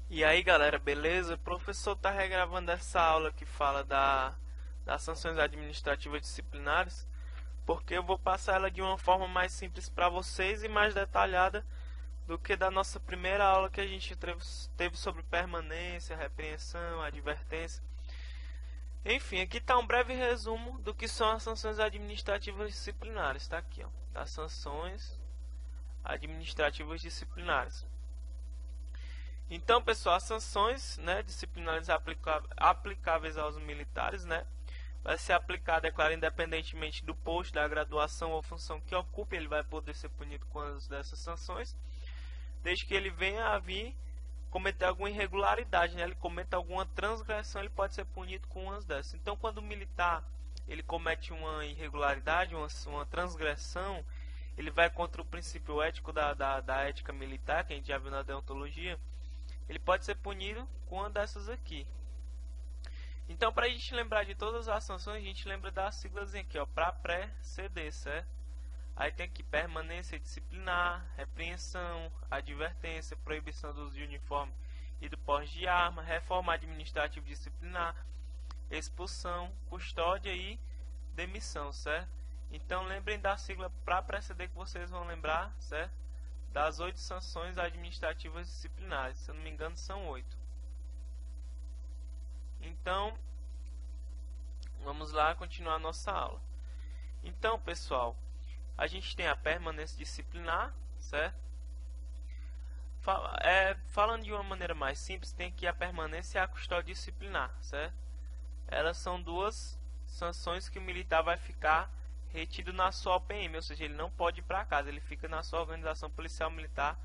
E aí galera, beleza? O professor está regravando essa aula que fala das sanções administrativas disciplinares, porque eu vou passar ela de uma forma mais simples para vocês e mais detalhada do que da nossa primeira aula que a gente teve sobre permanência, repreensão, advertência. Enfim, aqui está um breve resumo do que são as sanções administrativas disciplinares. Está aqui, ó, das sanções administrativas disciplinares. Então, pessoal, as sanções, né, disciplinares aplicáveis aos militares, né, vai ser aplicada, é claro, independentemente do posto, da graduação ou função que ocupe, ele vai poder ser punido com as dessas sanções, desde que ele venha a vir cometer alguma irregularidade, né, ele cometa alguma transgressão, ele pode ser punido com umas dessas. Então, quando o militar ele comete uma irregularidade, uma transgressão, ele vai contra o princípio ético da ética militar, que a gente já viu na deontologia, ele pode ser punido com uma dessas aqui. Então, para a gente lembrar de todas as sanções, a gente lembra das siglas aqui, ó, para pré-CD, certo? Aí tem aqui permanência disciplinar, repreensão, advertência, proibição do uso de uniforme e do porte de arma, reforma administrativa disciplinar, expulsão, custódia e demissão, certo? Então, lembrem da sigla para pré-CD que vocês vão lembrar, certo? Das 8 sanções administrativas disciplinares, se eu não me engano são 8. Então, vamos lá continuar a nossa aula. Então, pessoal, a gente tem a permanência disciplinar, certo? Falando de uma maneira mais simples, tem aqui a permanência e a custódia disciplinar, certo? Elas são duas sanções que o militar vai ficar retido na sua OPM, ou seja, ele não pode ir para casa, ele fica na sua organização policial militar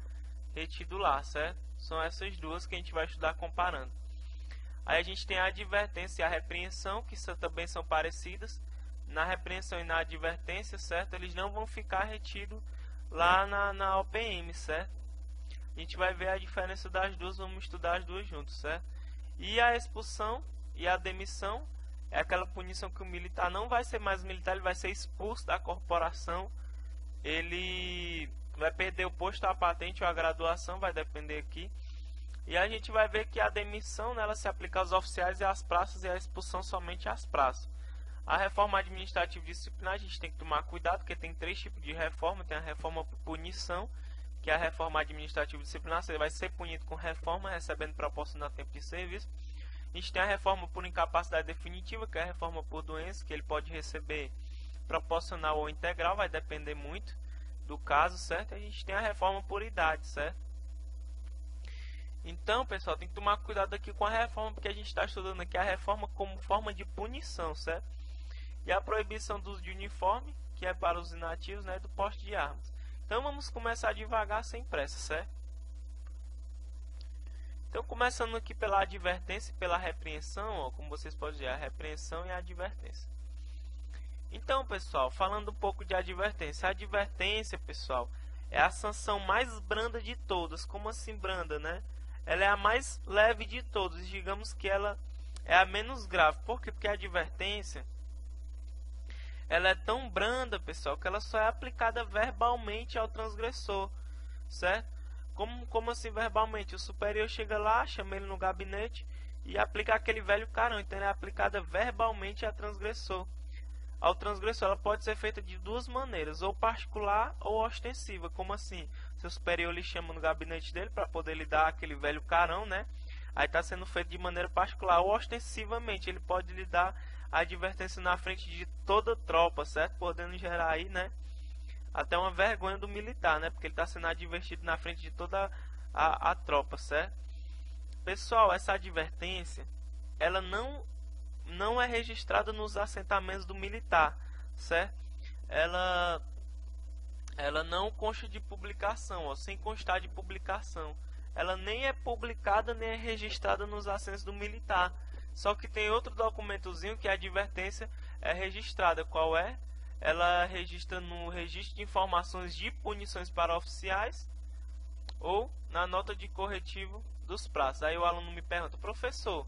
retido lá, certo? São essas duas que a gente vai estudar comparando. Aí a gente tem a advertência e a repreensão, que também são parecidas. Na repreensão e na advertência, certo? Eles não vão ficar retidos lá na OPM, certo? A gente vai ver a diferença das duas, vamos estudar as duas juntos, certo? E a expulsão e a demissão é aquela punição que o militar não vai ser mais militar, ele vai ser expulso da corporação, ele vai perder o posto, a patente ou a graduação, vai depender aqui. E a gente vai ver que a demissão, né, ela se aplica aos oficiais e às praças, e a expulsão somente às praças. A reforma administrativa disciplinar, a gente tem que tomar cuidado, porque tem 3 tipos de reforma. Tem a reforma por punição, que é a reforma administrativa disciplinar, você vai ser punido com reforma, recebendo proporcional tempo de serviço. A gente tem a reforma por incapacidade definitiva, que é a reforma por doença, que ele pode receber proporcional ou integral, vai depender muito do caso, certo? E a gente tem a reforma por idade, certo? Então, pessoal, tem que tomar cuidado aqui com a reforma, porque a gente está estudando aqui a reforma como forma de punição, certo? E a proibição do uso de uniforme, que é para os inativos, né, do porte de armas. Então, vamos começar devagar, sem pressa, certo? Então, começando aqui pela advertência e pela repreensão, ó, como vocês podem ver, a repreensão e a advertência. Então, pessoal, falando um pouco de advertência. A advertência, pessoal, é a sanção mais branda de todas. Como assim branda, né? Ela é a mais leve de todas. Digamos que ela é a menos grave. Por quê? Porque a advertência, ela é tão branda, pessoal, que ela só é aplicada verbalmente ao transgressor, certo? Como assim verbalmente? O superior chega lá, chama ele no gabinete e aplica aquele velho carão. Então ela é aplicada verbalmente ao transgressor. Ela pode ser feita de duas maneiras, ou particular ou ostensiva. Como assim? Seu superior lhe chama no gabinete dele para poder lhe dar aquele velho carão, né? Aí está sendo feito de maneira particular ou ostensivamente. Ele pode lhe dar a advertência na frente de toda a tropa, certo? Podendo gerar aí, né, até uma vergonha do militar, né? Porque ele está sendo advertido na frente de toda a tropa, certo? Pessoal, essa advertência, ela não é registrada nos assentamentos do militar, certo? Ela não consta de publicação, ó, sem constar de publicação. Ela nem é publicada nem é registrada nos assentos do militar. Só que tem outro documentozinho que a advertência é registrada. Qual é? Ela registra no registro de informações de punições para oficiais ou na nota de corretivo dos praças. Aí o aluno me pergunta: professor,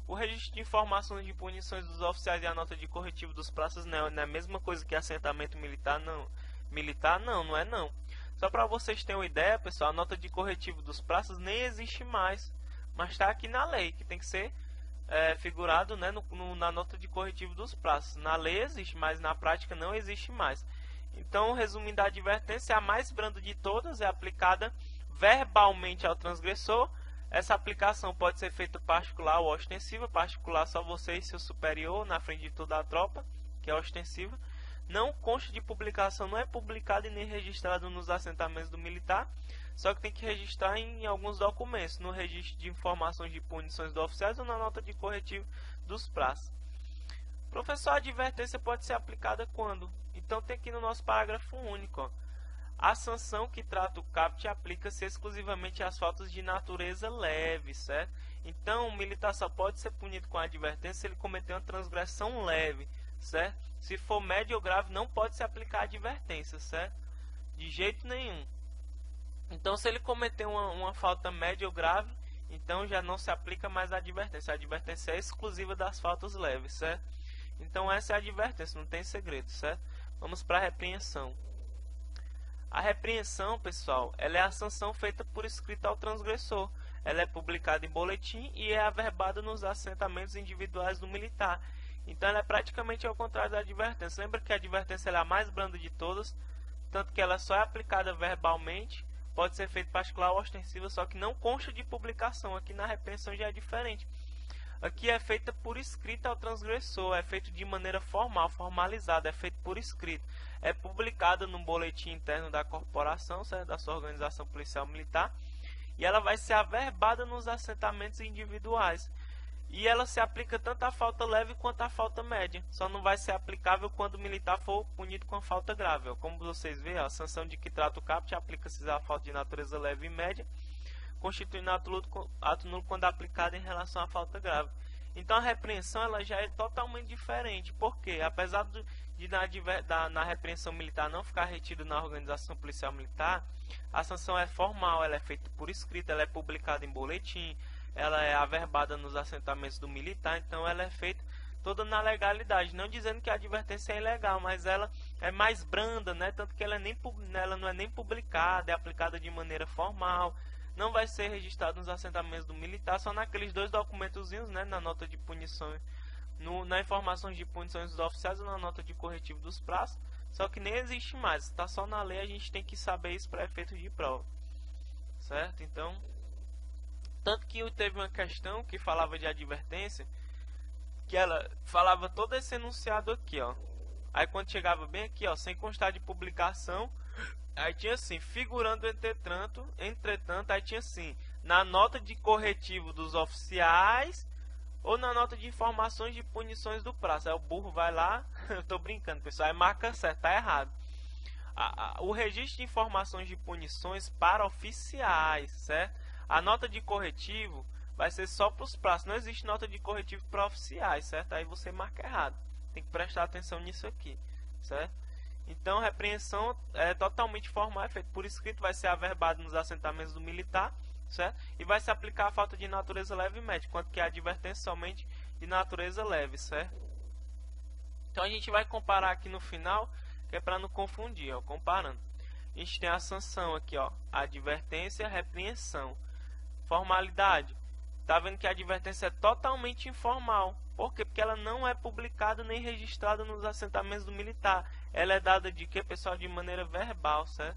o registro de informações de punições dos oficiais e a nota de corretivo dos praças não é a mesma coisa que assentamento militar? Não. Militar não é não. Só para vocês terem uma ideia, pessoal, a nota de corretivo dos praças nem existe mais. mas está aqui na lei, que tem que ser figurado, né, na nota de corretivo dos prazos. Na lei existe, mas na prática não existe mais. Então, resumindo, a advertência é a mais branda de todas, é aplicada verbalmente ao transgressor. Essa aplicação pode ser feita particular ou ostensiva. Particular só você e seu superior, na frente de toda a tropa, que é ostensiva. Não consta de publicação, não é publicado e nem registrado nos assentamentos do militar, só que tem que registrar em alguns documentos, no registro de informações de punições do oficiais ou na nota de corretivo dos prazos. Professor, a advertência pode ser aplicada quando? Então tem aqui no nosso parágrafo único, ó. A sanção que trata o caput aplica-se exclusivamente às faltas de natureza leve, certo? Então o militar só pode ser punido com a advertência se ele cometer uma transgressão leve, certo? Se for médio ou grave, não pode se aplicar a advertência, certo? De jeito nenhum. Então, se ele cometer uma falta média ou grave, então já não se aplica mais a advertência. A advertência é exclusiva das faltas leves, certo? Então, essa é a advertência, não tem segredo, certo? Vamos para a repreensão. A repreensão, pessoal, ela é a sanção feita por escrito ao transgressor. Ela é publicada em boletim e é averbada nos assentamentos individuais do militar. Então, ela é praticamente ao contrário da advertência. Lembra que a advertência ela é a mais branda de todas, tanto que ela só é aplicada verbalmente. Pode ser feito particular ou ostensiva, só que não consta de publicação. Aqui na repreensão já é diferente. Aqui é feita por escrito ao transgressor, é feito de maneira formal, formalizada, é feito por escrito. É publicada no boletim interno da corporação, certo? Da sua organização policial militar, e ela vai ser averbada nos assentamentos individuais. E ela se aplica tanto à falta leve quanto à falta média. Só não vai ser aplicável quando o militar for punido com a falta grave. Como vocês veem, a sanção de que trata o caput aplica-se à falta de natureza leve e média, constituindo ato nulo quando aplicada em relação à falta grave. Então a repreensão ela já é totalmente diferente. Por quê? Apesar na repreensão militar não ficar retido na organização policial militar, a sanção é formal, ela é feita por escrito, ela é publicada em boletim, ela é averbada nos assentamentos do militar, então ela é feita toda na legalidade, não dizendo que a advertência é ilegal, mas ela é mais branda, né? Tanto que ela não é nem publicada, é aplicada de maneira formal, não vai ser registrada nos assentamentos do militar, só naqueles dois documentozinhos, né? Na nota de punições, na informações de punições dos oficiais ou na nota de corretivo dos prazos, só que nem existe mais, está só na lei, a gente tem que saber isso para efeitos de prova, certo? Então, tanto que teve uma questão que falava de advertência, que ela falava todo esse enunciado aqui, ó. Aí quando chegava bem aqui, ó, sem constar de publicação, aí tinha assim, figurando entretanto, aí tinha assim, na nota de corretivo dos oficiais ou na nota de informações de punições do prazo. Aí o burro vai lá, eu tô brincando, pessoal, aí marca certo, tá errado. O registro de informações de punições para oficiais, certo? A nota de corretivo vai ser só para os prazos, não existe nota de corretivo para oficiais, certo? Aí você marca errado, tem que prestar atenção nisso aqui, certo? Então, repreensão é totalmente formal, é feito por escrito, vai ser averbado nos assentamentos do militar, certo? E vai se aplicar a falta de natureza leve e média, enquanto que a advertência somente de natureza leve, certo? Então, a gente vai comparar aqui no final, que é para não confundir, ó, comparando. A gente tem a sanção aqui, ó, advertência, repreensão. Formalidade. Tá vendo que a advertência é totalmente informal. Por quê? Porque ela não é publicada nem registrada nos assentamentos do militar. Ela é dada de quê, pessoal? De maneira verbal, certo?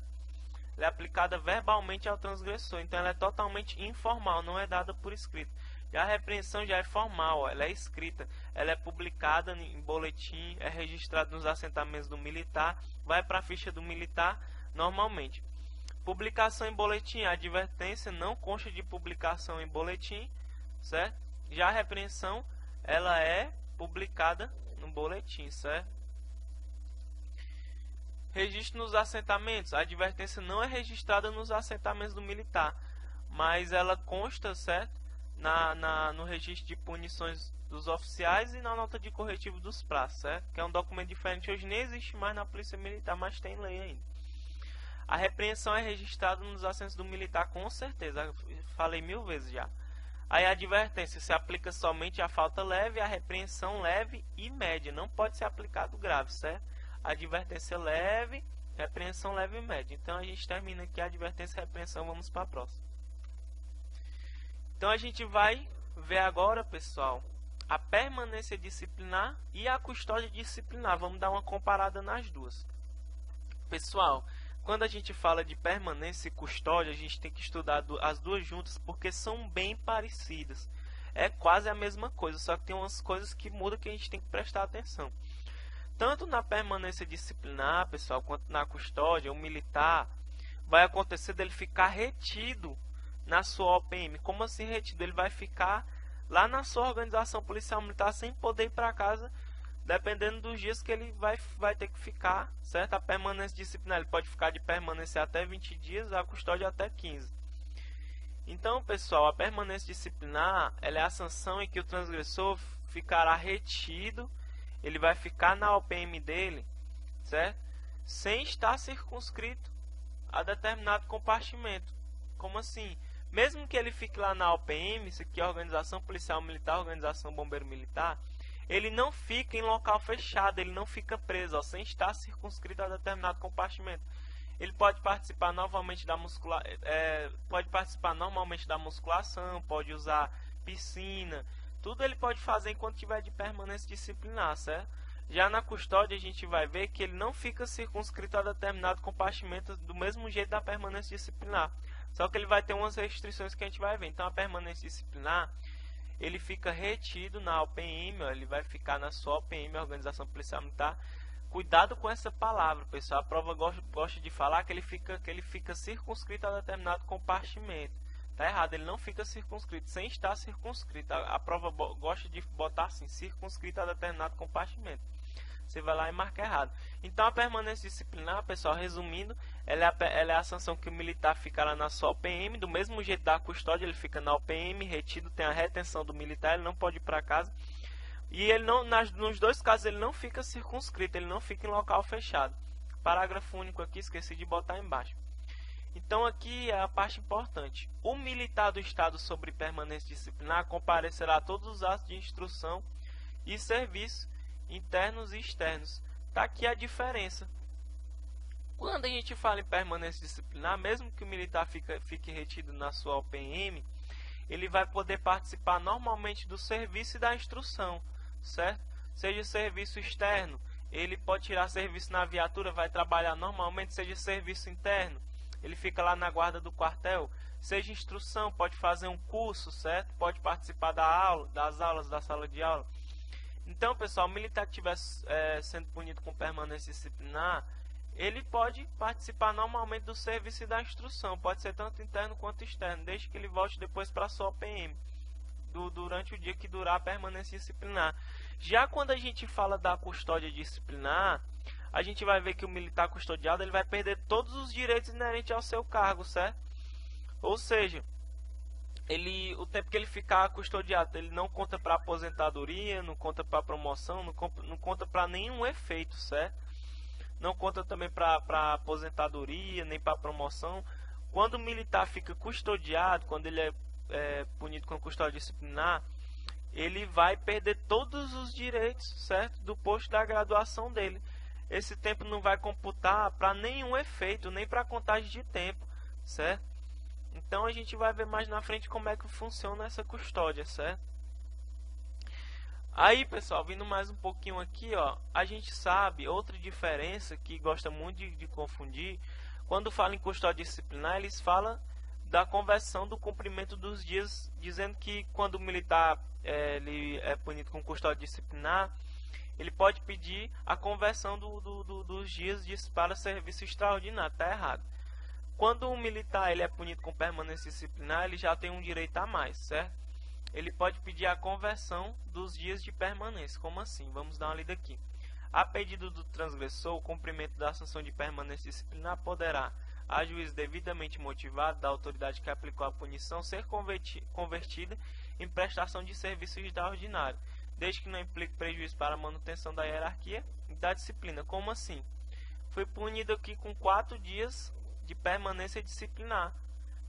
Ela é aplicada verbalmente ao transgressor. Então ela é totalmente informal, não é dada por escrito. Já a repreensão já é formal, ó, ela é escrita. Ela é publicada em boletim, é registrada nos assentamentos do militar, vai para a ficha do militar normalmente. Publicação em boletim, a advertência não consta de publicação em boletim, certo? Já a repreensão, ela é publicada no boletim, certo? Registro nos assentamentos, a advertência não é registrada nos assentamentos do militar, mas ela consta, certo? No registro de punições dos oficiais e na nota de corretivo dos prazos, certo? Que é um documento diferente, hoje nem existe mais na polícia militar, mas tem lei ainda. A repreensão é registrada nos assentos do militar, com certeza. Falei 1000 vezes já. Aí a advertência se aplica somente à falta leve, a repreensão leve e média. Não pode ser aplicado grave, certo? Advertência leve, repreensão leve e média. Então a gente termina aqui a advertência e a repreensão. Vamos para a próxima. Então a gente vai ver agora, pessoal, a permanência disciplinar e a custódia disciplinar. Vamos dar uma comparada nas duas. Pessoal, quando a gente fala de permanência e custódia, a gente tem que estudar as duas juntas porque são bem parecidas. É quase a mesma coisa, só que tem umas coisas que mudam que a gente tem que prestar atenção. Tanto na permanência disciplinar, pessoal, quanto na custódia, o militar vai acontecer dele ficar retido na sua OPM. Como assim retido? Ele vai ficar lá na sua organização policial militar sem poder ir para casa, dependendo dos dias que ele vai ter que ficar, certo? A permanência disciplinar, ele pode ficar de permanência até 20 dias, a custódia até 15. Então, pessoal, a permanência disciplinar, ela é a sanção em que o transgressor ficará retido, ele vai ficar na OPM dele, certo? Sem estar circunscrito a determinado compartimento. Como assim? Mesmo que ele fique lá na OPM, isso aqui é a Organização Policial Militar, Organização Bombeiro Militar, ele não fica em local fechado, ele não fica preso, ó, sem estar circunscrito a determinado compartimento. Ele pode participar normalmente da musculação, pode usar piscina, tudo ele pode fazer enquanto tiver de permanência disciplinar, certo? Já na custódia a gente vai ver que ele não fica circunscrito a determinado compartimento do mesmo jeito da permanência disciplinar. Só que ele vai ter umas restrições que a gente vai ver. Então a permanência disciplinar, ele fica retido na OPM, ó, ele vai ficar na sua OPM, Organização Policial Militar. Cuidado com essa palavra, pessoal. A prova gosta de falar que ele fica circunscrito a determinado compartimento. Tá errado, ele não fica circunscrito, sem estar circunscrito. A prova gosta de botar assim, circunscrito a determinado compartimento. Você vai lá e marca errado. Então a permanência disciplinar, pessoal, resumindo, ela é a sanção que o militar fica lá na sua OPM, do mesmo jeito da custódia, ele fica na OPM, retido, tem a retenção do militar, ele não pode ir para casa. E ele não, nos dois casos ele não fica circunscrito, ele não fica em local fechado. Parágrafo único aqui, esqueci de botar embaixo. Então aqui é a parte importante. O militar do Estado sobre permanência disciplinar comparecerá a todos os atos de instrução e serviço internos e externos. Está aqui a diferença. Quando a gente fala em permanência disciplinar, mesmo que o militar fique retido na sua OPM, ele vai poder participar normalmente do serviço e da instrução, certo? Seja serviço externo, ele pode tirar serviço na viatura, vai trabalhar normalmente, seja serviço interno, ele fica lá na guarda do quartel, seja instrução, pode fazer um curso, certo? Pode participar das aulas da sala de aula. Então, pessoal, o militar que estiver sendo punido com permanência disciplinar, ele pode participar normalmente do serviço e da instrução, pode ser tanto interno quanto externo, desde que ele volte depois para a sua OPM, durante o dia que durar a permanência disciplinar. Já quando a gente fala da custódia disciplinar, a gente vai ver que o militar custodiado ele vai perder todos os direitos inerentes ao seu cargo, certo? Ou seja, o tempo que ele ficar custodiado, ele não conta para aposentadoria, não conta para promoção, não conta para nenhum efeito, certo? Não conta também para aposentadoria, nem para promoção. Quando o militar fica custodiado, quando ele é punido com custódia disciplinar, ele vai perder todos os direitos, certo, do posto da graduação dele. Esse tempo não vai computar para nenhum efeito, nem para contagem de tempo, certo? Então a gente vai ver mais na frente como é que funciona essa custódia, certo? Aí, pessoal, vindo mais um pouquinho aqui, ó, a gente sabe outra diferença que gosta muito de confundir. Quando fala em custódia disciplinar, eles falam da conversão do cumprimento dos dias, dizendo que quando o militar ele é punido com custódia disciplinar, ele pode pedir a conversão dos dias para serviço extraordinário. Está errado. Quando o militar ele é punido com permanência disciplinar, ele já tem um direito a mais, certo? Ele pode pedir a conversão dos dias de permanência. Como assim? Vamos dar uma lida aqui. A pedido do transgressor, o cumprimento da sanção de permanência disciplinar poderá, a juízo devidamente motivado da autoridade que aplicou a punição, ser convertida em prestação de serviço extraordinário, desde que não implique prejuízo para a manutenção da hierarquia e da disciplina. Como assim? Fui punido aqui com 4 dias de permanência disciplinar.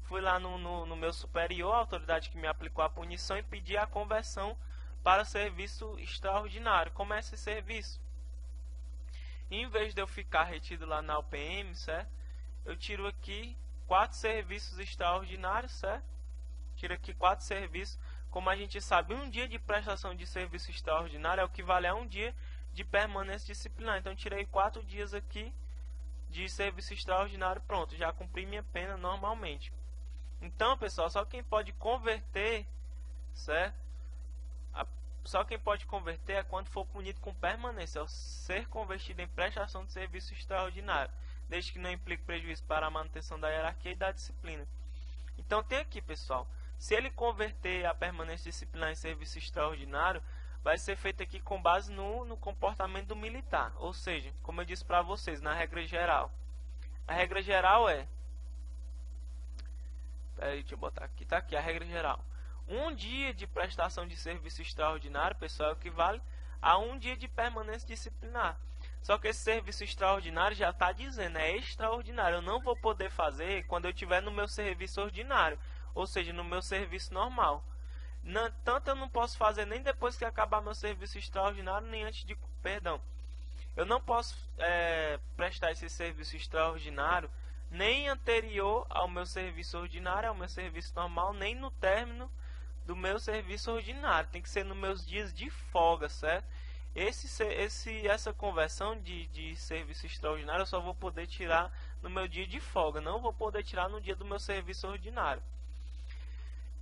Fui lá no meu superior, a autoridade que me aplicou a punição, e pedi a conversão para serviço extraordinário. Como é esse serviço? Em vez de eu ficar retido lá na UPM, certo? Eu tiro aqui 4 serviços extraordinários, certo? tira aqui 4 serviços. Como a gente sabe, um dia de prestação de serviço extraordinário é o que vale a um dia de permanência disciplinar. Então tirei 4 dias aqui de serviço extraordinário, pronto, já cumpri minha pena normalmente. Então, pessoal, só quem pode converter, certo? Só quem pode converter é quando for punido com permanência, ou ser convertido em prestação de serviço extraordinário, desde que não implique prejuízo para a manutenção da hierarquia e da disciplina. Então tem aqui, pessoal, se ele converter a permanência disciplinar em serviço extraordinário, vai ser feito aqui com base no comportamento do militar. Ou seja, como eu disse para vocês, na regra geral. A regra geral é... deixa eu botar aqui. Tá aqui a regra geral. Um dia de prestação de serviço extraordinário, pessoal, equivale a um dia de permanência disciplinar. Só que esse serviço extraordinário já está dizendo, é extraordinário. Eu não vou poder fazer quando eu estiver no meu serviço ordinário. Ou seja, no meu serviço normal. Tanto eu não posso fazer nem depois que acabar meu serviço extraordinário, nem antes de... Perdão. Eu não posso prestar esse serviço extraordinário nem anterior ao meu serviço ordinário, ao meu serviço normal, nem no término do meu serviço ordinário. Tem que ser nos meus dias de folga, certo? Essa conversão de serviço extraordinário eu só vou poder tirar no meu dia de folga. Não vou poder tirar no dia do meu serviço ordinário.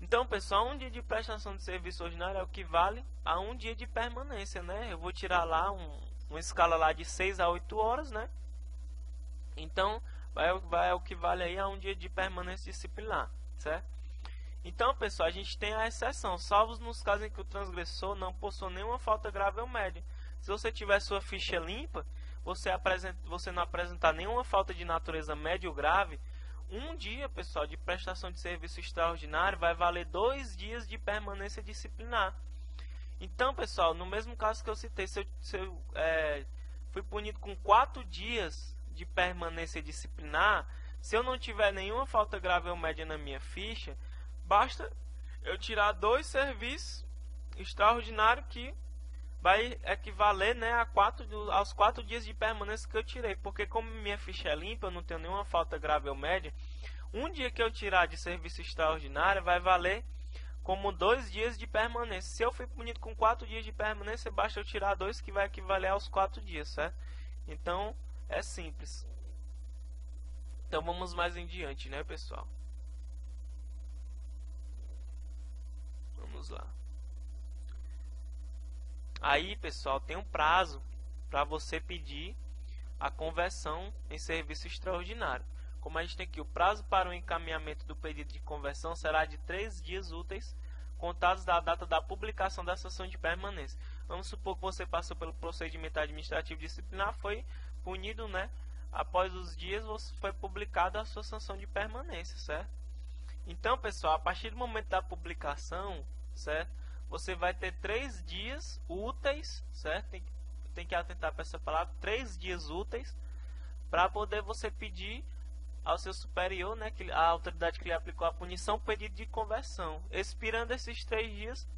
Então, pessoal, um dia de prestação de serviço ordinário é o que vale a um dia de permanência, né? Eu vou tirar lá uma escala lá de 6 a 8 horas, né? Então, vai o que vale aí a um dia de permanência disciplinar, certo? Então, pessoal, a gente tem a exceção, salvos nos casos em que o transgressor não possui nenhuma falta grave ou média. Se você tiver sua ficha limpa, você não apresentar nenhuma falta de natureza média ou grave, um dia, pessoal, de prestação de serviço extraordinário vai valer 2 dias de permanência disciplinar. Então, pessoal, no mesmo caso que eu citei, se eu fui punido com 4 dias de permanência disciplinar, se eu não tiver nenhuma falta grave ou média na minha ficha, basta eu tirar 2 serviços extraordinários que vai equivaler, né, aos 4 dias de permanência que eu tirei. Porque como minha ficha é limpa, eu não tenho nenhuma falta grave ou média, um dia que eu tirar de serviço extraordinário vai valer como 2 dias de permanência. Se eu fui punido com 4 dias de permanência, basta eu tirar 2 que vai equivaler aos 4 dias, certo? Então, é simples. Então, vamos mais em diante, né, pessoal? Vamos lá. Aí, pessoal, tem um prazo para você pedir a conversão em serviço extraordinário. Como a gente tem aqui, o prazo para o encaminhamento do pedido de conversão será de 3 dias úteis, contados da data da publicação da sanção de permanência. Vamos supor que você passou pelo procedimento administrativo disciplinar, foi punido, né? Após os dias, foi publicada a sua sanção de permanência, certo? Então, pessoal, a partir do momento da publicação, certo? Você vai ter 3 dias úteis, certo? Tem que atentar para essa palavra, 3 dias úteis, para poder você pedir ao seu superior, né, a autoridade que lhe aplicou a punição, pedido de conversão. Expirando esses 3 dias,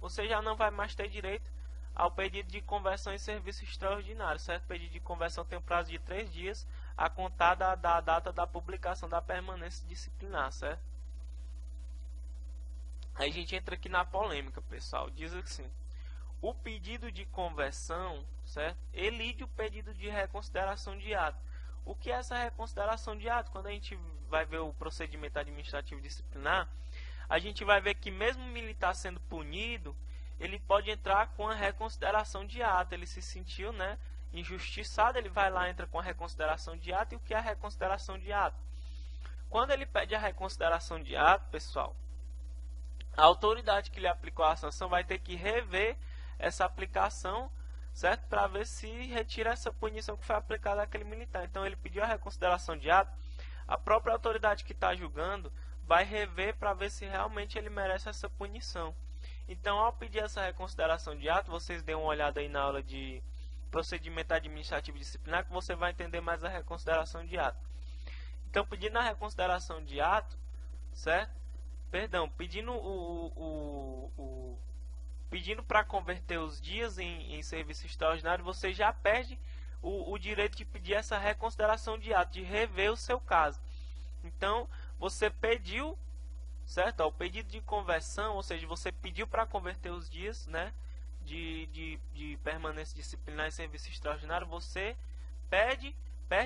você já não vai mais ter direito ao pedido de conversão em serviço extraordinário, certo? O pedido de conversão tem um prazo de 3 dias, a contar da data da publicação da permanência disciplinar, certo? Aí a gente entra aqui na polêmica, pessoal. Diz assim: o pedido de conversão, certo? Elide o pedido de reconsideração de ato. O que é essa reconsideração de ato? Quando a gente vai ver o procedimento administrativo disciplinar, a gente vai ver que mesmo o militar sendo punido, ele pode entrar com a reconsideração de ato. Ele se sentiu, né, injustiçado, ele vai lá, entra com a reconsideração de ato. E o que é a reconsideração de ato? Quando ele pede a reconsideração de ato, pessoal, a autoridade que lhe aplicou a sanção vai ter que rever essa aplicação, certo? Para ver se retira essa punição que foi aplicada àquele militar. Então ele pediu a reconsideração de ato, a própria autoridade que está julgando vai rever para ver se realmente ele merece essa punição. Então, ao pedir essa reconsideração de ato, vocês dêem uma olhada aí na aula de procedimento administrativo disciplinar, que você vai entender mais a reconsideração de ato. Então, pedindo a reconsideração de ato, certo? Perdão, pedindo pedindo para converter os dias em serviço extraordinário, você já perde o direito de pedir essa reconsideração de ato, de rever o seu caso. Então, você pediu certo? Ó, o pedido de conversão, ou seja, você pediu para converter os dias, né, de permanência disciplinar em serviço extraordinário, você perde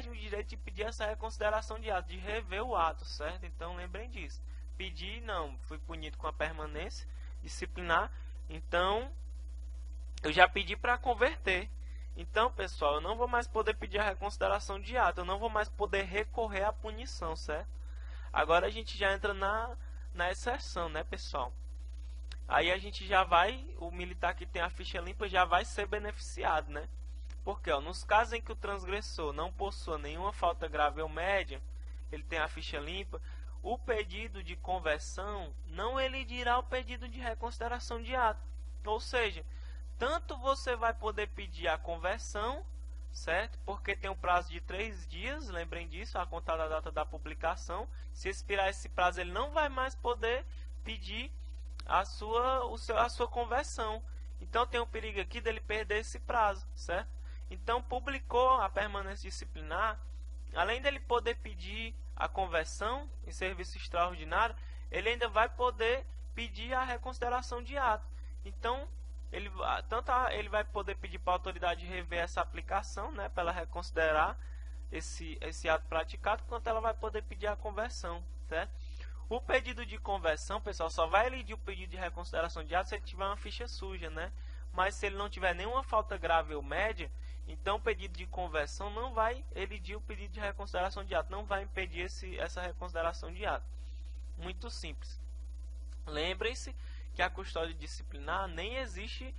o direito de pedir essa reconsideração de ato, de rever o ato, certo? Então lembrem disso. Pedir, não, fui punido com a permanência disciplinar, então eu já pedi para converter. Então, pessoal, eu não vou mais poder pedir a reconsideração de ato, eu não vou mais poder recorrer à punição, certo? Agora a gente já entra na exceção, né, pessoal? Aí a gente já vai, o militar que tem a ficha limpa já vai ser beneficiado, né? Porque, ó, nos casos em que o transgressor não possua nenhuma falta grave ou média, ele tem a ficha limpa, o pedido de conversão não elidirá o pedido de reconsideração de ato. Ou seja, tanto você vai poder pedir a conversão, certo? Porque tem um prazo de 3 dias, lembrem disso, a contar da data da publicação. Se expirar esse prazo, ele não vai mais poder pedir a sua conversão. Então tem um perigo aqui dele perder esse prazo, certo? Então publicou a permanência disciplinar, além dele poder pedir a conversão em serviço extraordinário, ele ainda vai poder pedir a reconsideração de ato. Então ele vai poder pedir para a autoridade rever essa aplicação, né, para ela reconsiderar esse ato praticado, quanto ela vai poder pedir a conversão, certo? O pedido de conversão, pessoal, só vai elidir o pedido de reconsideração de ato se ele tiver uma ficha suja, né? Mas se ele não tiver nenhuma falta grave ou média, então o pedido de conversão não vai elidir o pedido de reconsideração de ato, não vai impedir essa reconsideração de ato. Muito simples. Lembrem-se que a custódia disciplinar nem existe,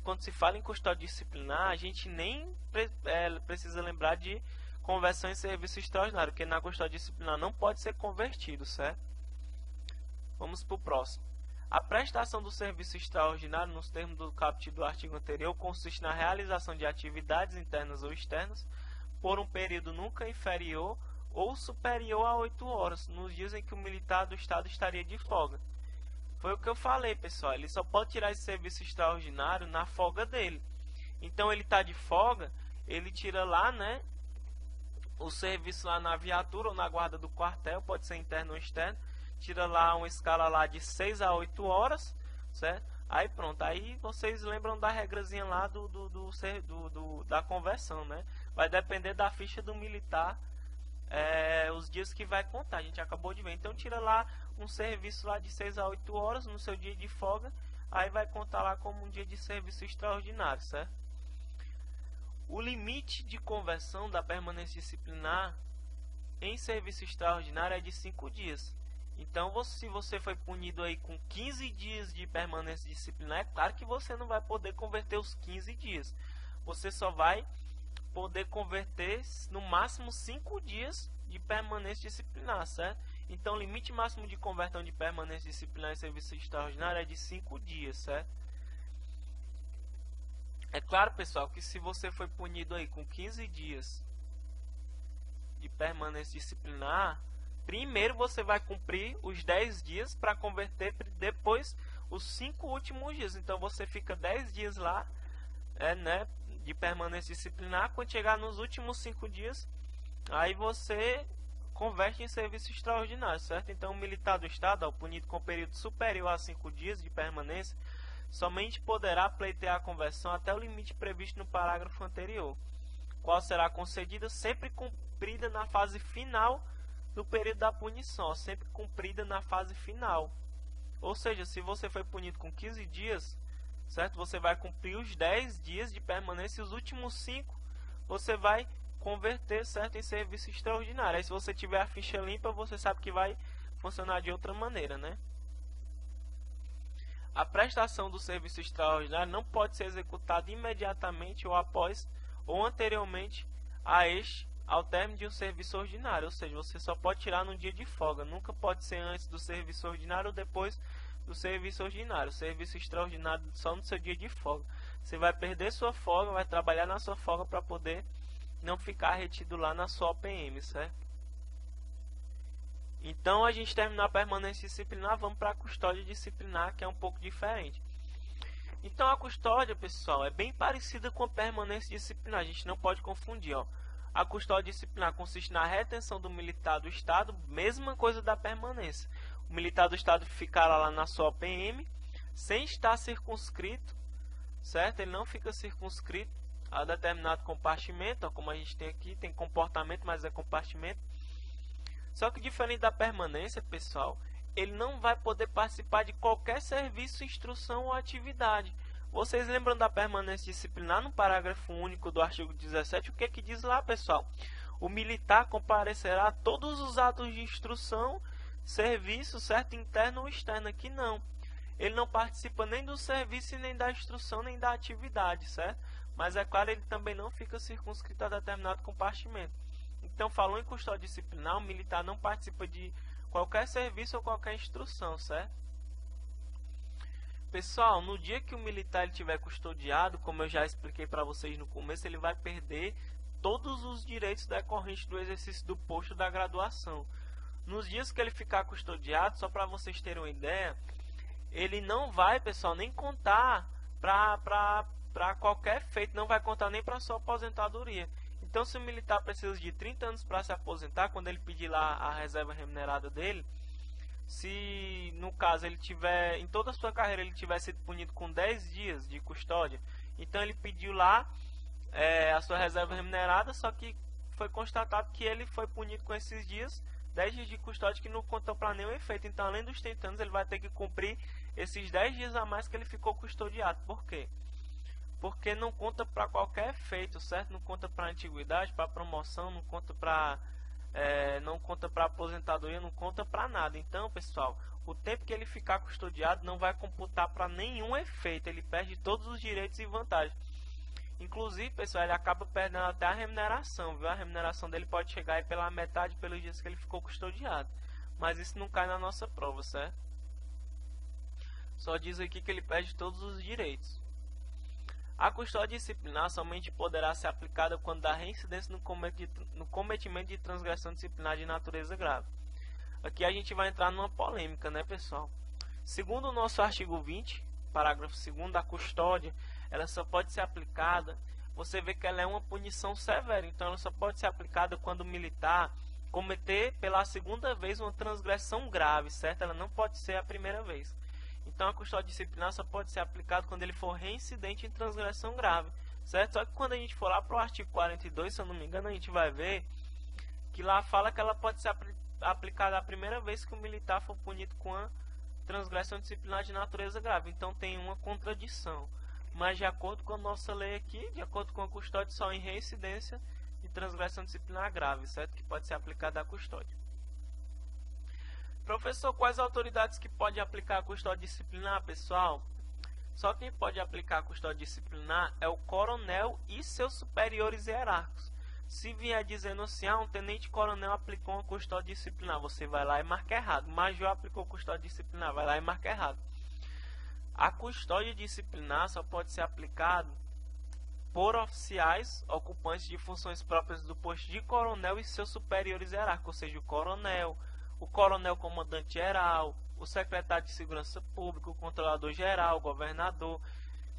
quando se fala em custódia disciplinar, a gente nem precisa lembrar de conversão em serviço extraordinário, porque na custódia disciplinar não pode ser convertido, certo? Vamos para o próximo. A prestação do serviço extraordinário, nos termos do caput do artigo anterior, consiste na realização de atividades internas ou externas por um período nunca inferior ou superior a 8 horas, nos dias em que o militar do Estado estaria de folga. Foi o que eu falei, pessoal, ele só pode tirar esse serviço extraordinário na folga dele. Então ele está de folga, ele tira lá, né, o serviço lá na viatura ou na guarda do quartel, pode ser interno ou externo, tira lá uma escala lá de 6 a 8 horas, certo? Aí pronto, aí vocês lembram da regrazinha lá da conversão, né? Vai depender da ficha do militar, os dias que vai contar, a gente acabou de ver. Então tira lá um serviço lá de 6 a 8 horas no seu dia de folga, aí vai contar lá como um dia de serviço extraordinário, certo? O limite de conversão da permanência disciplinar em serviço extraordinário é de 5 dias. Então, se você foi punido aí com 15 dias de permanência disciplinar, é claro que você não vai poder converter os 15 dias. Você só vai poder converter no máximo 5 dias de permanência disciplinar, certo? Então, o limite máximo de conversão de permanência disciplinar em serviço extraordinário é de 5 dias, certo? É claro, pessoal, que se você foi punido aí com 15 dias de permanência disciplinar, primeiro você vai cumprir os 10 dias para converter depois os 5 últimos dias. Então você fica 10 dias lá, né, de permanência disciplinar. Quando chegar nos últimos 5 dias, aí você converte em serviço extraordinário, certo? Então o militar do Estado, punido com período superior a 5 dias de permanência, somente poderá pleitear a conversão até o limite previsto no parágrafo anterior, qual será concedida sempre cumprida na fase final do período da punição, sempre cumprida na fase final. Ou seja, se você foi punido com 15 dias, certo? Você vai cumprir os 10 dias de permanência e os últimos 5 você vai converter, certo, em serviço extraordinário. Aí se você tiver a ficha limpa, você sabe que vai funcionar de outra maneira, né? A prestação do serviço extraordinário não pode ser executada imediatamente ou após ou anteriormente ao término de um serviço ordinário, ou seja, você só pode tirar no dia de folga, nunca pode ser antes do serviço ordinário ou depois do serviço ordinário. O serviço extraordinário só no seu dia de folga. Você vai perder sua folga, vai trabalhar na sua folga para poder não ficar retido lá na sua OPM, certo? Então a gente terminou a permanência disciplinar, vamos para a custódia disciplinar, que é um pouco diferente. Então a custódia, pessoal, é bem parecida com a permanência disciplinar, a gente não pode confundir, ó. A custódia disciplinar consiste na retenção do militar do Estado, mesma coisa da permanência. o militar do estado ficará lá na sua OPM, sem estar circunscrito, certo? Ele não fica circunscrito a determinado compartimento, ó, como a gente tem aqui, tem comportamento, mas é compartimento. Só que diferente da permanência, pessoal, ele não vai poder participar de qualquer serviço, instrução ou atividade. Vocês lembram da permanência disciplinar no parágrafo único do artigo 17? O que que diz lá, pessoal? O militar comparecerá a todos os atos de instrução, serviço, certo? Interno ou externo. Aqui não. Ele não participa nem do serviço, nem da instrução, nem da atividade, certo? Mas é claro, ele também não fica circunscrito a determinado compartimento. Então, falou em custódia disciplinar, o militar não participa de qualquer serviço ou qualquer instrução, certo? Pessoal, no dia que o militar estiver custodiado, como eu já expliquei para vocês no começo, ele vai perder todos os direitos decorrentes do exercício do posto da graduação. Nos dias que ele ficar custodiado, só para vocês terem uma ideia, ele não vai, pessoal, nem contar para qualquer feito, não vai contar nem para sua aposentadoria. Então, se o militar precisa de 30 anos para se aposentar, quando ele pedir lá a reserva remunerada dele, se no caso ele tiver, em toda a sua carreira, ele tiver sido punido com 10 dias de custódia, então ele pediu lá a sua reserva remunerada, só que foi constatado que ele foi punido com esses dias, 10 dias de custódia que não contou para nenhum efeito. Então, além dos 30 anos, ele vai ter que cumprir esses 10 dias a mais que ele ficou custodiado. Por quê? Porque não conta para qualquer efeito, certo? Não conta para antiguidade, para promoção, não conta para aposentadoria, não conta para nada. Então, pessoal, o tempo que ele ficar custodiado não vai computar para nenhum efeito. Ele perde todos os direitos e vantagens. Inclusive, pessoal, ele acaba perdendo até a remuneração, viu? A remuneração dele pode chegar aí pela metade pelos dias que ele ficou custodiado. Mas isso não cai na nossa prova, certo? Só diz aqui que ele perde todos os direitos. A custódia disciplinar somente poderá ser aplicada quando dá reincidência no cometimento de transgressão disciplinar de natureza grave. Aqui a gente vai entrar numa polêmica, né, pessoal? Segundo o nosso artigo 20, parágrafo 2º, a custódia, ela só pode ser aplicada, você vê que ela é uma punição severa, então ela só pode ser aplicada quando o militar cometer pela segunda vez uma transgressão grave, certo? Ela não pode ser a primeira vez. Então a custódia disciplinar só pode ser aplicada quando ele for reincidente em transgressão grave, certo? Só que quando a gente for lá para o artigo 42, se eu não me engano, a gente vai ver que lá fala que ela pode ser aplicada a primeira vez que o militar for punido com a transgressão disciplinar de natureza grave. Então tem uma contradição. Mas de acordo com a nossa lei aqui, de acordo com a custódia, só em reincidência de transgressão disciplinar grave, certo? Que pode ser aplicada a custódia. Professor, quais autoridades que podem aplicar a custódia disciplinar, pessoal? Só quem pode aplicar a custódia disciplinar é o coronel e seus superiores hierárquicos. Se vier dizendo assim, um tenente-coronel aplicou uma custódia disciplinar, você vai lá e marca errado. Major aplicou custódia disciplinar, vai lá e marca errado. A custódia disciplinar só pode ser aplicada por oficiais ocupantes de funções próprias do posto de coronel e seus superiores hierárquicos, ou seja, o coronel comandante-geral, o secretário de segurança pública, o controlador-geral, o governador.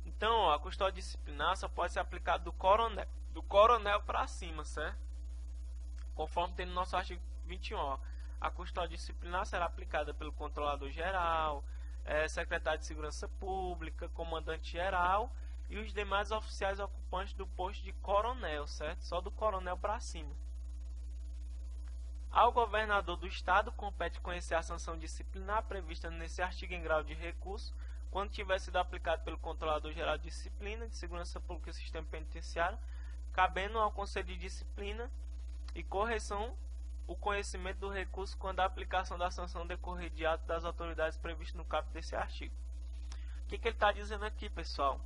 Então, a custódia disciplinar só pode ser aplicada do coronel para cima, certo? Conforme tem no nosso artigo 21, a custódia disciplinar será aplicada pelo controlador-geral, secretário de segurança pública, comandante-geral e os demais oficiais ocupantes do posto de coronel, certo? Só do coronel para cima. Ao governador do estado compete conhecer a sanção disciplinar prevista nesse artigo em grau de recurso, quando tiver sido aplicado pelo Controlador-Geral de Disciplina, de Segurança Pública e Sistema Penitenciário, cabendo ao Conselho de Disciplina e Correção o conhecimento do recurso quando a aplicação da sanção decorrer de ato das autoridades previsto no caput desse artigo. O que ele está dizendo aqui, pessoal?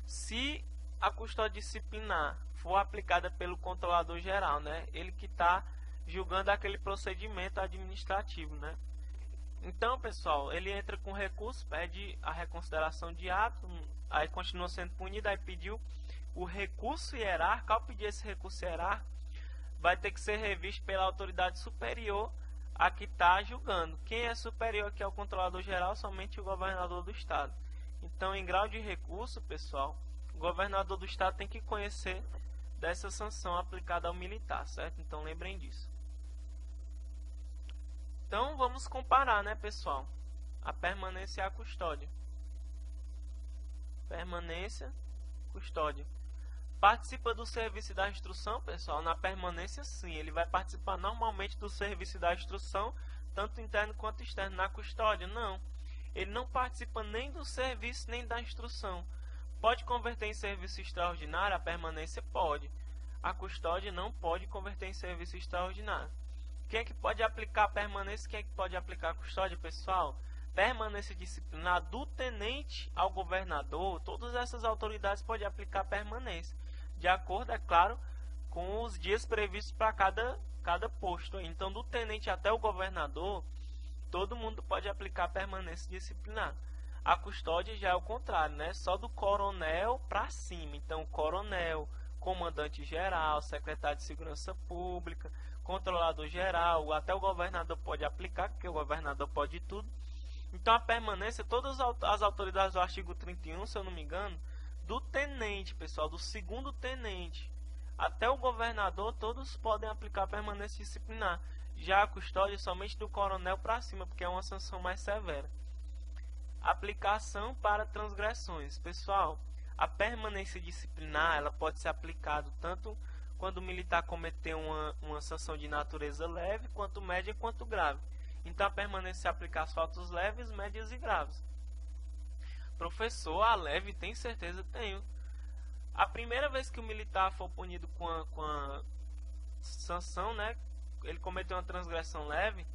Se a custódia disciplinar for aplicada pelo Controlador-Geral, né, ele que está julgando aquele procedimento administrativo, né? Então, pessoal, ele entra com recurso, pede a reconsideração de ato, aí continua sendo punido, aí pediu o recurso hierárquico. Ao pedir esse recurso hierárquico, vai ter que ser revisto pela autoridade superior a que está julgando. Quem é superior aqui ao controlador-geral? Somente o governador do estado. Então, em grau de recurso, pessoal, o governador do estado tem que conhecer dessa sanção aplicada ao militar, certo? Então, lembrem disso. Então vamos comparar, né, pessoal? A permanência e a custódia. Permanência, custódia. Participa do serviço da instrução, pessoal? Na permanência, sim. Ele vai participar normalmente do serviço da instrução, tanto interno quanto externo. Na custódia, não. Ele não participa nem do serviço nem da instrução. Pode converter em serviço extraordinário? A permanência pode. A custódia não pode converter em serviço extraordinário. Quem é que pode aplicar a permanência? Quem é que pode aplicar a custódia, pessoal? Permanência disciplinar do tenente ao governador. Todas essas autoridades podem aplicar a permanência. De acordo, é claro, com os dias previstos para cada posto. Então, do tenente até o governador, todo mundo pode aplicar a permanência disciplinar. A custódia já é o contrário, né? Só do coronel para cima. Então, coronel, comandante-geral, secretário de segurança pública, controlador-geral, até o governador pode aplicar, porque o governador pode tudo. Então, a permanência, todas as autoridades do artigo 31, se eu não me engano, do tenente, pessoal, do segundo tenente, até o governador, todos podem aplicar a permanência disciplinar. Já a custódia somente do coronel para cima, porque é uma sanção mais severa. Aplicação para transgressões. Pessoal, a permanência disciplinar ela pode ser aplicada tanto quando o militar cometeu uma sanção de natureza leve, quanto média, quanto grave. Então, a permanência se aplica às faltas leves, médias e graves. Professor, a leve, tem certeza? Tenho. A primeira vez que o militar for punido com a sanção, né, ele cometeu uma transgressão leve,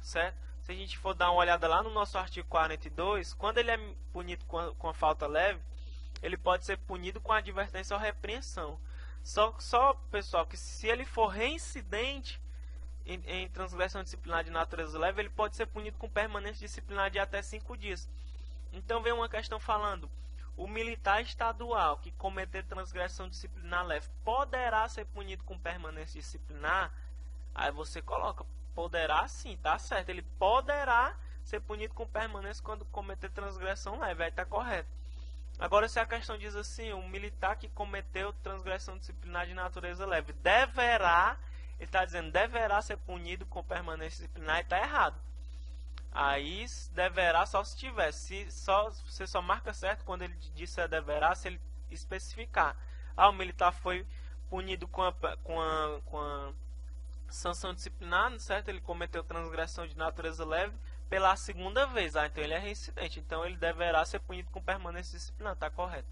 certo? Se a gente for dar uma olhada lá no nosso artigo 42, quando ele é punido com a falta leve, ele pode ser punido com advertência ou repreensão. Só, pessoal, que se ele for reincidente em transgressão disciplinar de natureza leve, ele pode ser punido com permanência disciplinar de até 5 dias. Então vem uma questão falando, o militar estadual que cometer transgressão disciplinar leve poderá ser punido com permanência disciplinar? Aí você coloca, poderá sim, tá certo, ele poderá ser punido com permanência quando cometer transgressão leve, aí tá correto. Agora, se a questão diz assim, o militar que cometeu transgressão disciplinar de natureza leve deverá, ele está dizendo deverá ser punido com permanência disciplinar, e está errado. Aí deverá só se tiver, você só marca certo quando ele disser deverá, se ele especificar. O militar foi punido com a sanção disciplinar, certo? Ele cometeu transgressão de natureza leve pela segunda vez, então ele é reincidente, então ele deverá ser punido com permanência disciplinar, está correto.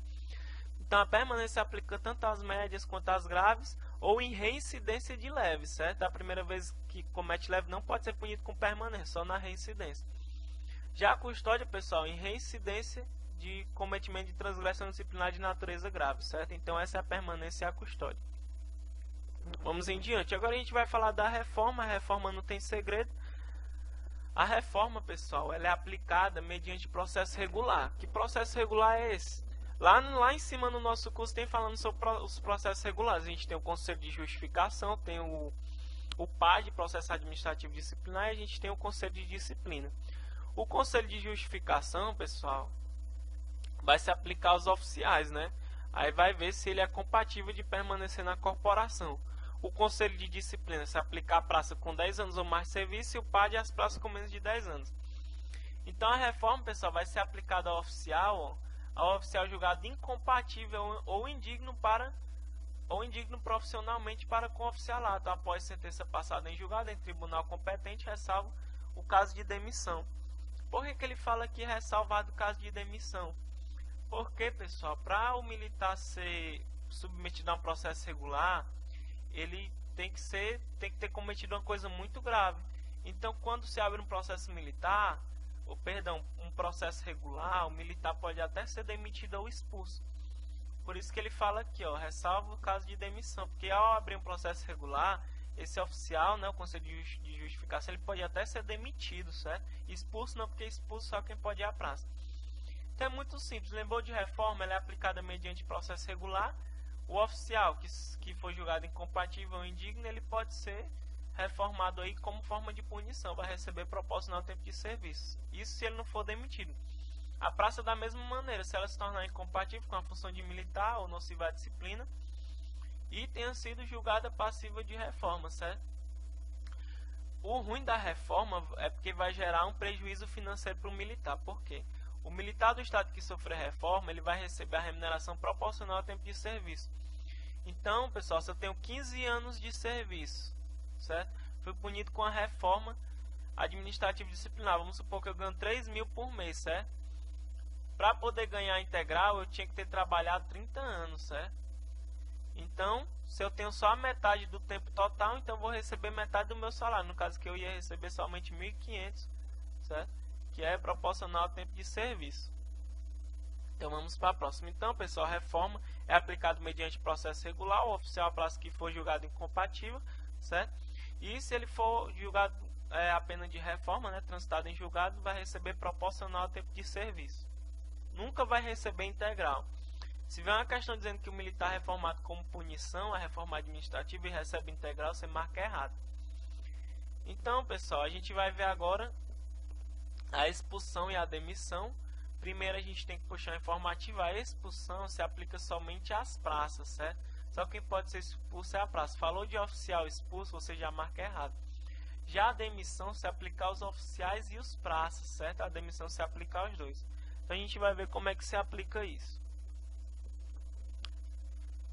Então a permanência se aplica tanto às médias quanto às graves, ou em reincidência de leve, certo? A primeira vez que comete leve não pode ser punido com permanência, só na reincidência. Já a custódia, pessoal, em reincidência de cometimento de transgressão disciplinar de natureza grave, certo? Então essa é a permanência e a custódia. Vamos em diante. Agora a gente vai falar da reforma. A reforma não tem segredo. A reforma, pessoal, ela é aplicada mediante processo regular. Que processo regular é esse? Lá em cima no nosso curso tem falando sobre os processos regulares. A gente tem o Conselho de Justificação, tem o PAD, Processo Administrativo Disciplinar, e a gente tem o Conselho de Disciplina. O Conselho de Justificação, pessoal, vai se aplicar aos oficiais, né? Aí vai ver se ele é compatível de permanecer na corporação. O Conselho de Disciplina se aplicar à praça com 10 anos ou mais de serviço, e o PAD às praças com menos de 10 anos. Então a reforma, pessoal, vai ser aplicada ao oficial julgado incompatível ou indigno profissionalmente para com o oficialato, após sentença passada em julgado em tribunal competente, ressalvo o caso de demissão. Por que ele fala aqui ressalvado o caso de demissão? Porque, pessoal, para o militar ser submetido a um processo regular, ele tem que ter cometido uma coisa muito grave. Então, quando se abre um processo militar, um processo regular, o militar pode até ser demitido ou expulso. Por isso que ele fala aqui, ressalva o caso de demissão, porque ao abrir um processo regular, esse oficial, né, o Conselho de Justificação, ele pode até ser demitido, certo? Expulso não, porque expulso só quem pode ir à praça. Então é muito simples, lembrou de reforma, ela é aplicada mediante processo regular. O oficial que foi julgado incompatível ou indigno, ele pode ser reformado aí como forma de punição, vai receber proporcional ao tempo de serviço. Isso se ele não for demitido. A praça da mesma maneira, se ela se tornar incompatível com a função de militar ou nociva à disciplina e tenha sido julgada passiva de reforma, certo? o ruim da reforma é porque vai gerar um prejuízo financeiro para o militar. Por quê? O militar do estado que sofrer reforma, ele vai receber a remuneração proporcional ao tempo de serviço. Então, pessoal, se eu tenho 15 anos de serviço, certo? Fui punido com a reforma administrativa disciplinar. Vamos supor que eu ganho 3 mil por mês, certo? Para poder ganhar integral, eu tinha que ter trabalhado 30 anos, certo? Então, se eu tenho só a metade do tempo total, então eu vou receber metade do meu salário. No caso que eu ia receber somente 1.500, certo? Que é proporcional ao tempo de serviço. Então vamos para a próxima. Então, pessoal, a reforma é aplicada mediante processo regular. O oficial a prazo que for julgado incompatível, certo? E se ele for julgado a pena de reforma, né, transitado em julgado, vai receber proporcional ao tempo de serviço. Nunca vai receber integral. Se vier uma questão dizendo que o militar é reformado como punição, a reforma administrativa e recebe integral, você marca errado. Então, pessoal, a gente vai ver agora a expulsão e a demissão. Primeiro a gente tem que puxar a informativa. A expulsão se aplica somente às praças, certo? Só quem pode ser expulso é a praça. Falou de oficial expulso, você já marca errado. Já a demissão se aplica aos oficiais e os praças, certo? A demissão se aplica aos dois. Então a gente vai ver como é que se aplica isso.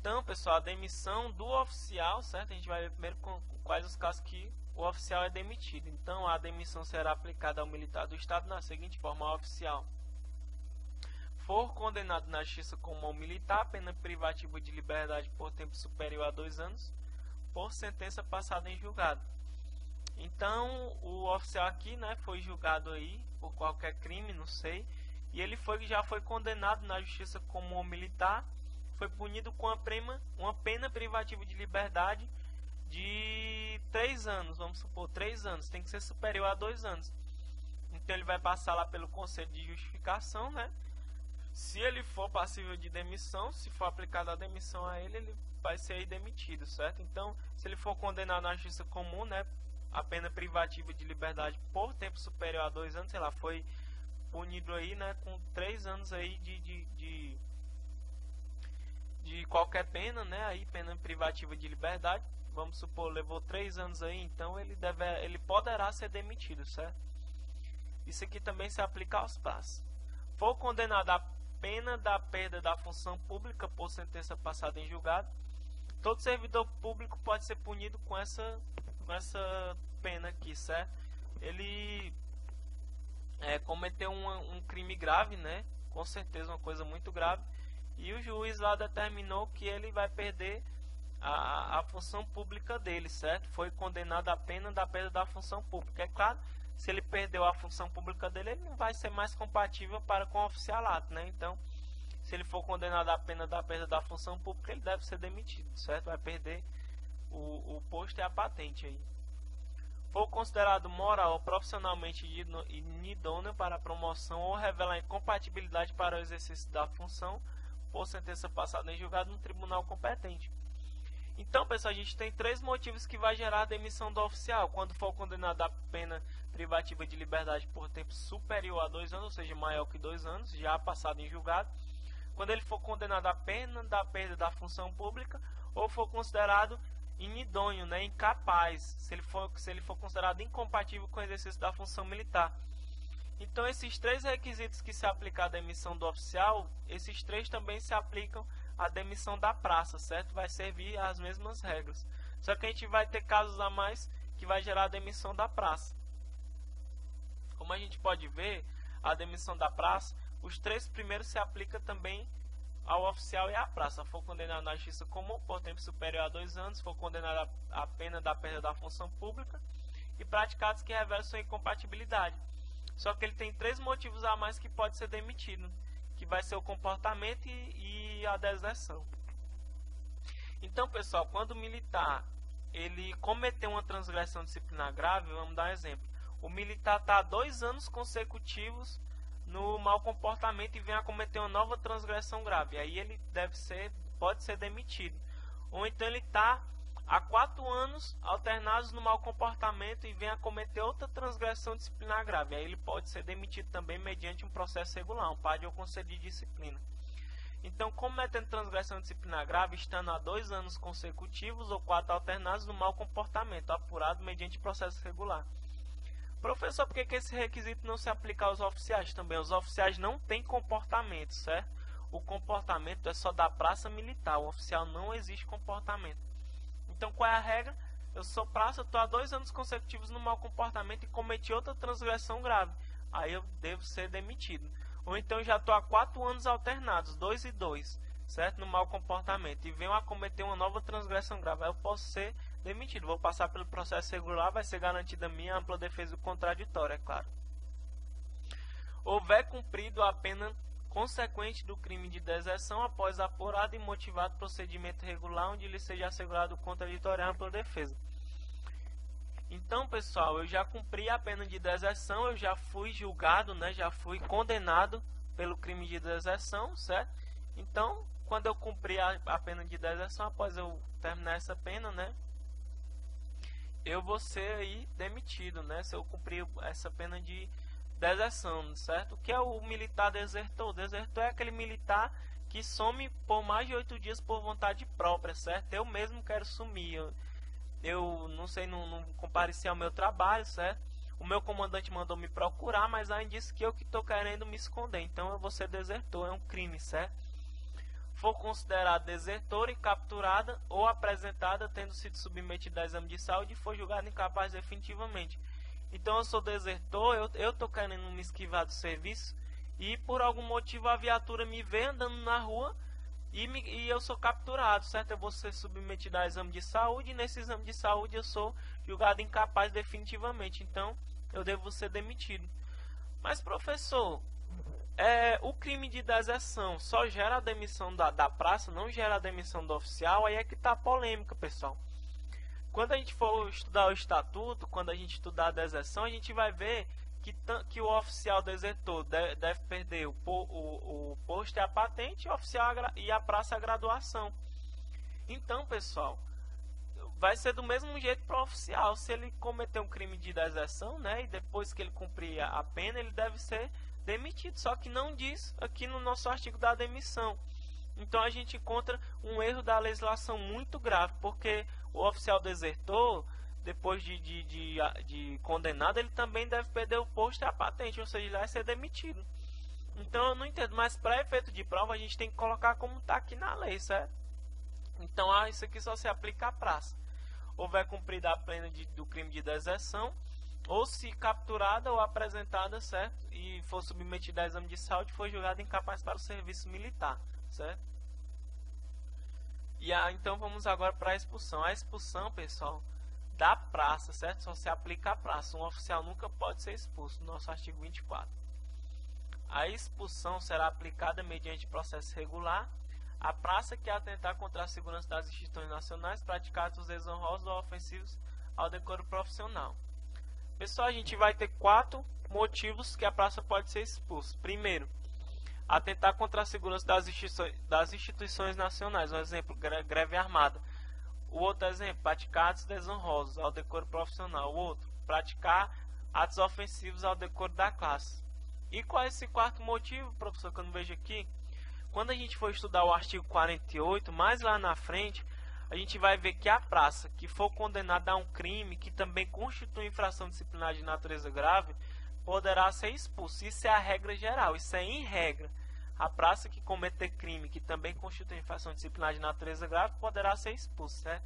Então, pessoal, a demissão do oficial, certo? A gente vai ver primeiro quais os casos que o oficial é demitido. Então, a demissão será aplicada ao militar do Estado na seguinte forma: ao oficial for condenado na justiça como ao militar, pena privativa de liberdade por tempo superior a 2 anos, por sentença passada em julgado. Então, o oficial aqui, né, foi julgado aí por qualquer crime, não sei, e ele já foi condenado na justiça como ao militar, foi punido com uma pena privativa de liberdade de 3 anos, vamos supor, 3 anos, tem que ser superior a 2 anos. Então ele vai passar lá pelo conselho de justificação, né? Se ele for passível de demissão, se for aplicada a demissão a ele, ele vai ser aí demitido, certo? Então, se ele for condenado na justiça comum, né, a pena privativa de liberdade por tempo superior a 2 anos, sei lá, foi punido aí, né, com 3 anos aí de qualquer pena, né, aí pena privativa de liberdade, vamos supor, levou 3 anos aí, então ele poderá ser demitido, certo? Isso aqui também se aplica aos praças. For condenado a pena da perda da função pública por sentença passada em julgado, todo servidor público pode ser punido com essa pena aqui, certo? Ele cometeu um crime grave, né? Com certeza uma coisa muito grave, e o juiz lá determinou que ele vai perder a função pública dele, certo? Foi condenado a pena da perda da função pública. É claro, se ele perdeu a função pública dele, ele não vai ser mais compatível com o oficialato, né? Então, se ele for condenado à pena da perda da função pública, ele deve ser demitido, certo? Vai perder o posto e a patente aí. For considerado moral ou profissionalmente inidôneo para a promoção ou revelar incompatibilidade para o exercício da função por sentença passada em julgado no tribunal competente. Então, pessoal, a gente tem 3 motivos que vai gerar a demissão do oficial. Quando for condenado a pena privativa de liberdade por tempo superior a 2 anos, ou seja, maior que 2 anos, já passado em julgado. Quando ele for condenado a pena da perda da função pública, ou for considerado inidôneo, né, incapaz, se ele for considerado incompatível com o exercício da função militar. Então, esses 3 requisitos que se aplicam à demissão do oficial, esses 3 também se aplicam à demissão da praça, certo? Vai servir as mesmas regras. Só que a gente vai ter casos a mais que vai gerar a demissão da praça. Como a gente pode ver, a demissão da praça, os 3 primeiros se aplicam também ao oficial e à praça. For condenado na justiça comum por tempo superior a 2 anos, for condenado a pena da perda da função pública e praticados que revelam sua incompatibilidade. Só que ele tem 3 motivos a mais que pode ser demitido, que vai ser o comportamento e a deserção. Então, pessoal, quando o militar ele cometeu uma transgressão disciplinar grave, vamos dar um exemplo. O militar está há 2 anos consecutivos no mau comportamento e vem a cometer uma nova transgressão grave. Aí ele pode ser demitido. Ou então ele está há 4 anos alternados no mau comportamento e vem a cometer outra transgressão disciplinar grave. Aí ele pode ser demitido também mediante um processo regular, um PAD ou conselho de disciplina. Então, cometendo transgressão disciplinar grave, estando há 2 anos consecutivos ou 4 alternados no mau comportamento, apurado mediante processo regular. Professor, por que esse requisito não se aplica aos oficiais também? Os oficiais não têm comportamento, certo? O comportamento é só da praça militar, o oficial não existe comportamento. Então, qual é a regra? Eu sou praça, estou há 2 anos consecutivos no mau comportamento e cometi outra transgressão grave. Aí eu devo ser demitido. Ou então já estou há 4 anos alternados, 2 e 2, certo? No mau comportamento. E venho a cometer uma nova transgressão grave. Aí eu posso ser demitido. Vou passar pelo processo regular, vai ser garantida a minha ampla defesa do contraditório, é claro. Houver cumprido a pena consequente do crime de deserção após apurado e motivado procedimento regular onde lhe seja assegurado o contraditório e ampla defesa. Então, pessoal, eu já cumpri a pena de deserção, eu já fui julgado, né, já fui condenado pelo crime de deserção, certo? Então, quando eu cumpri a pena de deserção, após eu terminar essa pena, né, eu vou ser aí demitido, né, se eu cumprir essa pena de deserção, certo? O que é o militar desertor? O desertor é aquele militar que some por mais de 8 dias por vontade própria, certo? Eu mesmo quero sumir, eu não sei, não compareci ao meu trabalho, certo? O meu comandante mandou me procurar, mas aí disse que eu que estou querendo me esconder, então eu vou ser desertor, é um crime, certo? For considerado desertor e capturada ou apresentada tendo sido submetida a exame de saúde e for julgado incapaz definitivamente. Então eu sou desertor, eu estou querendo me esquivar do serviço e por algum motivo a viatura me vê andando na rua e eu sou capturado, certo? Eu vou ser submetido a exame de saúde e nesse exame de saúde eu sou julgado incapaz definitivamente. Então eu devo ser demitido. Mas professor, o crime de deserção só gera a demissão da praça, não gera a demissão do oficial? Aí é que está a polêmica, pessoal. Quando a gente for estudar o estatuto, quando a gente estudar a deserção, a gente vai ver que o oficial desertor deve perder o posto e a patente, o oficial e a praça a graduação. Então, pessoal, vai ser do mesmo jeito para o oficial. Se ele cometer um crime de deserção, né, e depois que ele cumprir a pena, ele deve ser demitido. Só que não diz aqui no nosso artigo da demissão. Então a gente encontra um erro da legislação muito grave, porque o oficial desertor, depois de condenado, ele também deve perder o posto e a patente, ou seja, ele vai ser demitido. Então eu não entendo, mas para efeito de prova a gente tem que colocar como está aqui na lei, certo? Então isso aqui só se aplica à praça. Houver cumprida a pena do crime de deserção, ou se capturada ou apresentada, certo? E for submetida a exame de saúde, foi julgada incapaz para o serviço militar, certo? E então vamos agora para a expulsão. A expulsão, pessoal, da praça, certo? Só se aplica à praça. Um oficial nunca pode ser expulso, no nosso artigo 24. A expulsão será aplicada mediante processo regular à praça que atentar contra a segurança das instituições nacionais, praticar atos desonrosos ou ofensivos ao decoro profissional. Pessoal, a gente vai ter 4 motivos que a praça pode ser expulsa. Primeiro, atentar contra a segurança das instituições nacionais. Um exemplo, greve armada. O outro exemplo, praticar atos desonrosos ao decoro profissional. O outro, praticar atos ofensivos ao decoro da classe. E qual é esse 4º motivo, professor, que eu não vejo aqui? Quando a gente for estudar o artigo 48, mais lá na frente, a gente vai ver que a praça que for condenada a um crime que também constitui infração disciplinar de natureza grave, poderá ser expulso. Isso é a regra geral, isso é em regra. A praça que cometer crime que também constitui infração disciplinar de natureza grave poderá ser expulso, certo?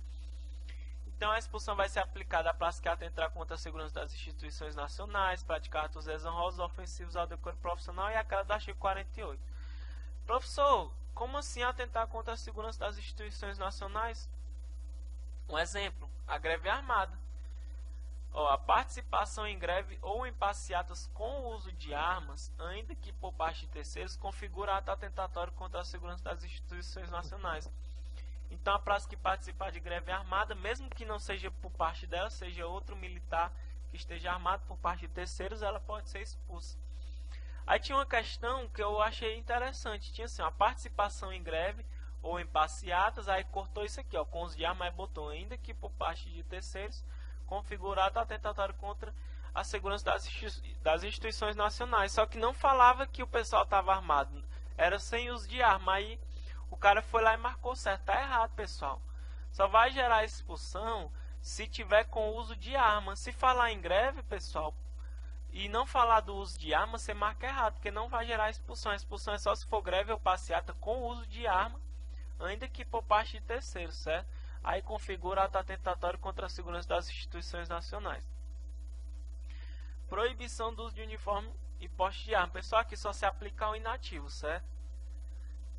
Então a expulsão vai ser aplicada à praça que atentar contra a segurança das instituições nacionais, praticar atos desonrosos ofensivos ao decoro profissional e aquela do artigo 48. Professor, como assim atentar contra a segurança das instituições nacionais? Um exemplo, a greve armada. A participação em greve ou em passeatas com o uso de armas, ainda que por parte de terceiros, configura ato atentatório contra a segurança das instituições nacionais. Então, a praça que participar de greve armada, mesmo que não seja por parte dela, seja outro militar que esteja armado por parte de terceiros, ela pode ser expulsa. Aí tinha uma questão que eu achei interessante. Tinha assim, a participação em greve ou em passeatas, aí cortou isso aqui, com uso de armas, mas botou ainda que por parte de terceiros, configurado atentatório contra a segurança das instituições nacionais. Só que não falava que o pessoal estava armado. era sem uso de arma. Aí o cara foi lá e marcou certo. Tá errado, pessoal. Só vai gerar expulsão se tiver com uso de arma. Se falar em greve, pessoal, e não falar do uso de arma, você marca errado, porque não vai gerar expulsão. A expulsão é só se for greve ou passeata com uso de arma, ainda que por parte de terceiros, certo? Aí configura ato atentatório contra a segurança das instituições nacionais. Proibição do uso de uniforme e posse de arma. Pessoal, aqui só se aplica ao inativo, certo?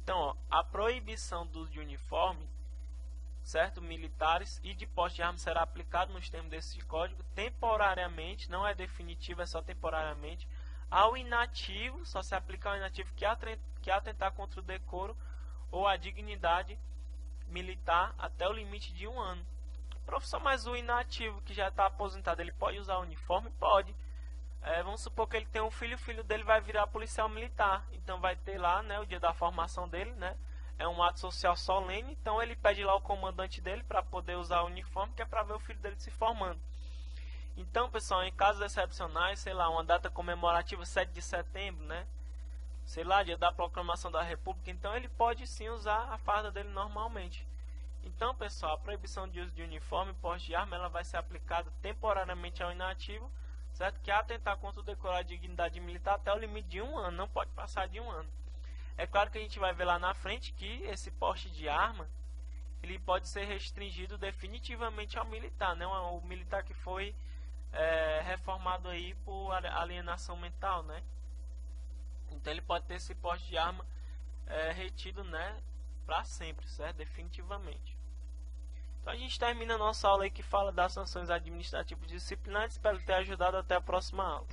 Então, ó, a proibição do uso de uniforme, certo, militares e de posse de arma será aplicado nos termos desse código temporariamente, não é definitivo, é só temporariamente. Ao inativo, só se aplica ao inativo que atentar contra o decoro ou a dignidade militar até o limite de 1 ano. Professor, mas o inativo que já está aposentado, ele pode usar o uniforme? Pode. Vamos supor que ele tem um filho, o filho dele vai virar policial militar, então vai ter lá, né, o dia da formação dele, né? É um ato social solene, então ele pede lá o comandante dele para poder usar o uniforme, que é para ver o filho dele se formando. Então, pessoal, em casos excepcionais, sei lá, uma data comemorativa, 7 de setembro, né? Sei lá, dia da proclamação da República, então ele pode sim usar a farda dele normalmente. Então, pessoal, a proibição de uso de uniforme e posse de arma, ela vai ser aplicada temporariamente ao inativo, certo? Que atentar contra o decoro da dignidade militar até o limite de 1 ano, não pode passar de 1 ano. É claro que a gente vai ver lá na frente que esse porte de arma, ele pode ser restringido definitivamente ao militar, né? O militar que foi reformado aí por alienação mental, né? Então ele pode ter esse porte de arma retido, né, para sempre, certo? Definitivamente. Então a gente termina a nossa aula aí que fala das sanções administrativas disciplinares. Espero ter ajudado. Até a próxima aula.